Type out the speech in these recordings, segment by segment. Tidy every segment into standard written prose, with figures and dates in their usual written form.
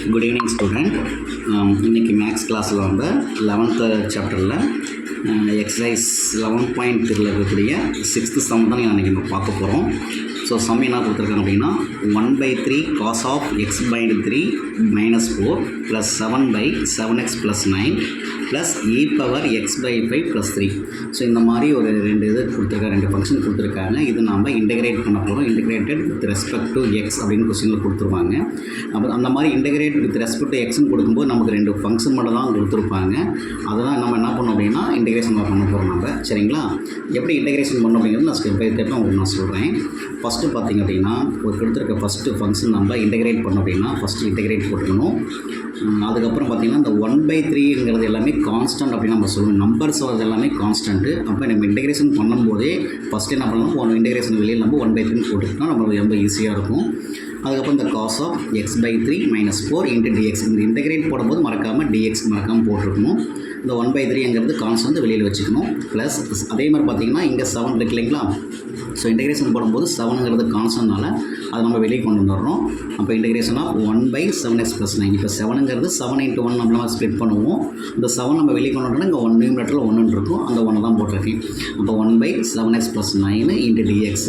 Good evening student. இன்னைக்கு maths கிளாஸில் வந்து 11th சாப்டரில் எக்ஸசைஸ் 11.3 இருக்கக்கூடிய 6th சம் தான் இன்றைக்கி நம்ம பார்க்க போகிறோம். ஸோ சம் என்ன கொடுத்துருக்காங்க அப்படின்னா 1/3 cos of x by 3 minus 4 plus 7 by 7x plus 9 plus e power x by 5 plus 3. So இந்த மாதிரி ஒரு ரெண்டு ஃபங்க்ஷன் கொடுத்துருக்காங்க. இது நாம் இன்டெகிரேட் பண்ண போகிறோம். Integrated with respect to X அப்படின்னு கொஸ்டினில் கொடுத்துருவாங்க. அப்புறம் அந்த மாதிரி இன்டெகிரேட் வித் ரெஸ்பெக்ட் டு எக்ஸ்ன்னு கொடுக்கும்போது நமக்கு ரெண்டு ஃபங்க்ஷன் மட்டும் தான் கொடுத்துருப்பாங்க. அதெல்லாம் நம்ம என்ன பண்ணோம் அப்படின்னா இன்டெகிரேஷன் பண்ண போகிறோம் நம்ம. சரிங்களா? எப்படி இன்டெகிரேஷன் பண்ணோம் அப்படிங்கிறது நான் ஸ்டெப் பை ஸ்டெப் உங்களுக்கு நான் சொல்கிறேன். ஃபஸ்ட்டு பார்த்திங்க அப்படின்னா ஒரு கொடுத்துருக்க ஃபஸ்ட்டு ஃபங்க்ஷன் நம்ம இன்டெகிரேட் பண்ணோம் அப்படின்னா ஃபஸ்ட்டு இன்டெகிரேட் போட்டுக்கணும். அதுக்கப்புறம் பார்த்திங்கன்னா இந்த 1/3ங்கிறது எல்லாமே கான்ஸ்டன்ட் அப்படின்னு நம்ம சொல்லணும். நம்பர்ஸ் வரது எல்லாமே கான்ஸ்டன்ட்டு. அப்போ நம்ம இன்டெகிரேஷன் பண்ணும்போதே ஃபஸ்ட்டு என்ன பண்ணணும், இன்டெகிரேஷன் வெளியில் நம்ம 1/3 போட்டுக்கிட்டோம்னா நம்மளுக்கு ரொம்ப ஈஸியாக இருக்கும். அதுக்கப்புறம் இந்த cos of x by 3 minus 4 into dx, இந்த இன்டெகிரேட் போடும்போது மறக்காமல் dx மறக்காமல் இந்த 1/3ங்கிறது கான்ஸ்டன்ட் வெளியில் வச்சுக்கணும். ப்ளஸ் அதே மாதிரி பார்த்திங்கன்னா இங்கே 7 இருக்கு இல்லைங்களா? ஸோ இன்டெகிரேஷன் போடும்போது 7ங்கிறது கான்ஸ்டன்ட்னால அதை நம்ம வெளியே கொண்டு வந்துடுறோம். அப்போ இன்டெகிரேஷன் ஆஃப் 1/7x plus 9. இப்போ 7ங்கிறது 7 into 1 நம்ம ஸ்ப்ளிட் பண்ணுவோம். இந்த 7 நம்ம வெளியே கொண்டு வந்தோம்னா இங்கே 1 நியூமரேட்டரில் 1 இருக்கும். அந்த 1 தான் போட்டிருக்கேன். அப்போ 1/7x plus 9 into dx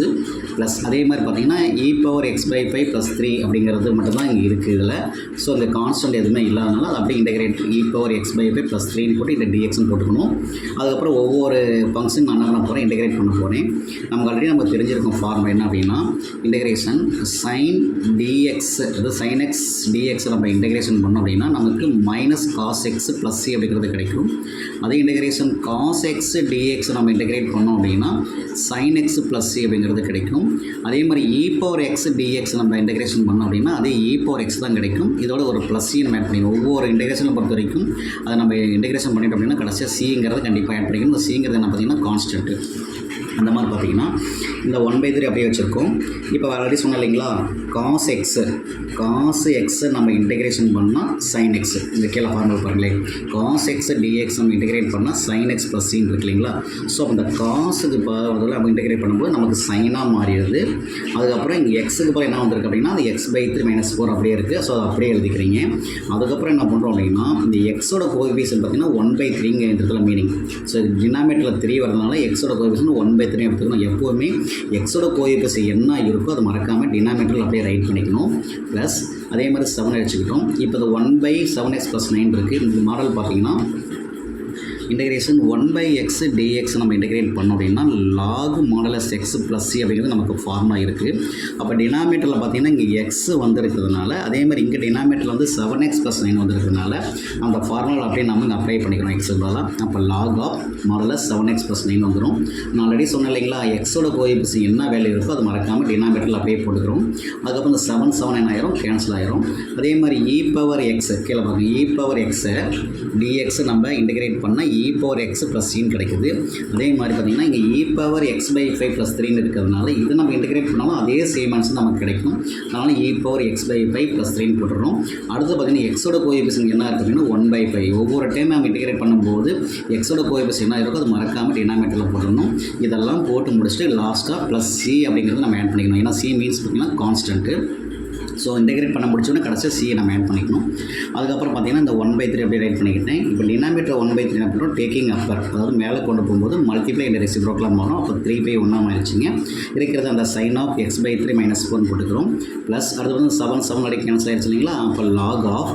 plus அதே மாதிரி பார்த்திங்கன்னா e power x by 5 plus 3 அப்படிங்கிறது மட்டும்தான் இங்கே இருக்குது இதில். ஸோ இந்த கான்ஸ்டன்ட் எதுவுமே இல்லாதனால அது அப்படியே integrate e power x by 5 plus 3 போட்டு இந்த dxன்னு போட்டுக்கணும். அதுக்கப்புறம் ஒவ்வொரு ஃபங்க்ஷன் நான் என்ன பண்ண போகிறேன், இன்டெகிரேட் பண்ண போகிறேன். நமக்கு ஆல்ரெடி நம்ம தெரிஞ்சிருக்கோம் ஃபார்முலா என்ன அப்படின்னா இன்டெகிரேஷன் sin dx, அதாவது sin x dx நம்ம இன்டெகிரேஷன் பண்ணோம் அப்படின்னா நமக்கு minus cos x plus c அப்படிங்கிறது கிடைக்கும். அதே இன்டெகிரேஷன் cos x dx நம்ம இன்டெகிரேட் பண்ணோம் அப்படின்னா sin x plus c அப்படிங்கிறது கிடைக்கும். அதே மாதிரி e power x dx நம்ம இன்டெகிரேஷன் பண்ணோம் அப்படின்னா அதே e power x தான் கிடைக்கும். இதோட ஒரு ப்ளஸ் சி நம்ம ஆட் பண்ணிக்கணும். ஒவ்வொரு இன்டெகிரேஷனை பொறுத்த வரைக்கும் அதை நம்ம இன்டெகிரேஷன் பண்ணிட்டோம் அப்படின்னா கடைசியாக சிங்கிறது கண்டிப்பாக ஆட் பண்ணிக்கணும். இந்த சிங்கிறது என்ன பார்த்திங்கன்னா கான்ஸ்டன்ட்டு. அந்த மாதிரி பார்த்திங்கன்னா இந்த 1/3 அப்படியே வச்சுருக்கோம். இப்போ ஆல்ரெடி சொன்னோம் இல்லைங்களா, cos x நம்ம இன்டெகிரேஷன் பண்ணால் sin x, இந்த கீழே ஃபார்முலா பாருங்களேன், cos x dx நம்ம இன்டெகிரேட் பண்ணால் sin x plus c இருக்கு இல்லைங்களா? ஸோ அந்த காசுக்கு பதில் நம்ம இன்டெகிரேட் பண்ணும்போது நமக்கு சைனாக மாறிடுது. அதுக்கப்புறம் இங்கே எக்ஸுக்கு பதில் என்ன வந்திருக்கு அப்படின்னா அது x/3 - 4 அப்படியே இருக்குது. ஸோ அதை அப்படியே எழுதிக்கிறீங்க. அதுக்கப்புறம் என்ன பண்ணுறோம் அப்படின்னா இந்த எக்ஸோட கோஎஃபிஷியன்ட் பார்த்திங்கன்னா 1/3ங்க இடத்துல மீனிங். ஸோ இது டினாமினேட்டரில் 3 வரதுனால எக்ஸோட கோஎஃபிஷியன்ட் 1/3 எடுத்துக்கணும். எப்போவுமே எக்ஸோட கோஎஃபிஷியன்ட் என்ன இருக்கோ அது மறக்காமல் டினாமினேட்டரில் அப்படியே ரைட் பண்ணிக்கணும். ப்ளஸ் அதே மாதிரி 7 வச்சுக்கிட்டோம். இப்போ இது 1/7x plus 9 இருக்குது. இந்த மாடல் பார்த்திங்கன்னா இன்டெகிரேஷன் 1/x dx நம்ம இன்டெகிரேட் பண்ணோம் அப்படின்னா log modulus x plus c அப்படிங்கிறது நமக்கு ஃபார்முலா இருக்குது. அப்போ டினாமினேட்டரில் பார்த்திங்கன்னா இங்கே எக்ஸ் வந்துருக்கிறதுனால அதே மாதிரி இங்கே டினாமினேட்டரில் வந்து 7x plus 9 வந்துருக்கிறதுனால அந்த ஃபார்முலா அப்படியே நம்ம இங்கே அப்ளை பண்ணிக்கிறோம் எக்ஸுக்கு பதிலாக. அப்போ log of modulus 7x plus 9 வந்துடும். நான் ஆல்ரெடி சொன்னேன் இல்லைங்களா, எக்ஸோட கோஎஃபிஷியன்ட் என்ன வேல்யூ இருக்கோ அது மறக்காமல் டினாமினேட்டரில் அப்படியே போட்டுக்கிறோம். அதுக்கப்புறம் இந்த 7 என்ன ஆயிரும், கேன்சல் ஆயிரும். அதே மாதிரி e power x கீழே பாருங்கள், e power x dx நம்ம இன்டெகிரேட் பண்ணால் e power x plus c கிடைக்குது. அதே மாதிரி பார்த்திங்கன்னா இங்கே e power x by 5 plus 3 இருக்கிறதுனால இது நம்ம இன்டெகிரேட் பண்ணாலும் அதே சேம் ஆன்சர் நமக்கு கிடைக்கும். அதனால் e power x by 5 plus 3 போட்டுறோம். அடுத்து பார்த்திங்கன்னா எக்ஸோட கோஎஃபிஷியன்ட் என்ன இருக்குது அப்படின்னா 1/5. ஒவ்வொரு டைம் நம்ம இன்டெகிரேட் பண்ணும்போது எக்ஸோட கோஎஃபிஷியன்ட் என்ன இருக்கோ அது மறக்காமல் டினாமினேட்டரில் போட்டுடணும். இதெல்லாம் போட்டு முடிச்சுட்டு லாஸ்ட்டாக ப்ளஸ் சி அப்படிங்கிறது நம்ம ஆட் பண்ணிக்கணும். ஏன்னா சி மீன்ஸ் பார்த்திங்கன்னா கான்ஸ்டன்ட்டு. ஸோ இன்டெகிரேட் பண்ண முடிச்சோன்னா கடைசியாக சியை நம்ம ஆட் பண்ணிக்கணும். அதுக்கப்புறம் பார்த்திங்கன்னா இந்த 1/3 அப்படியே ரைட் பண்ணிக்கிட்டேன். இப்போ டினாமினேட்டர் 1/3 என்ன பண்ணுறோம், டேக்கிங் அப்பர், அதாவது மேலே கொண்டு போகும்போது மல்டிப்ளை இந்த ரெசிப்ரோக்கெலாம் மாறும். அப்போ 3/1 ஆயிடுச்சுங்க. இருக்கிறது அந்த sin of x/3 - 4 போட்டுக்கிறோம். ப்ளஸ் அடுத்து வந்து 7 அடி கேன்சல் ஆயிடுச்சு இல்லைங்களா? அப்போ log of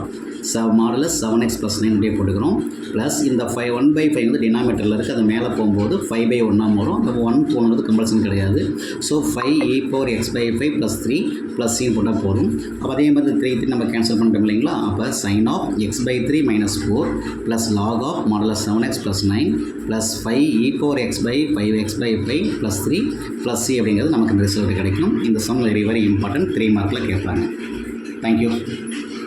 modulus 7x plus 9 அப்படியே போட்டுக்கிறோம். ப்ளஸ் இந்த 1/5 வந்து டினாமினேட்டரில் இருக்குது, அது மேலே போகும்போது 5/1 வரும். அந்த 1 போனது கம்பல்சன் கிடையாது. So 5 e power x by 5 plus 3 plus c போட்டால் போதும். அப்போ அதே மாதிரி 3 நம்ம கேன்சல் பண்ணிட்டோம் இல்லைங்களா? அப்போ sin of x/3 - 4 plus log of modulus 7x plus 9 plus 5 e power x by 5x by 5 plus 3 plus c அப்படிங்கிறது நமக்கு ரிசல்ட் கிடைக்கும். இந்த சம் வெரி வெரி இம்பார்ட்டன்ட், 3 மார்க்கில் கேட்பாங்க. தேங்க்யூ.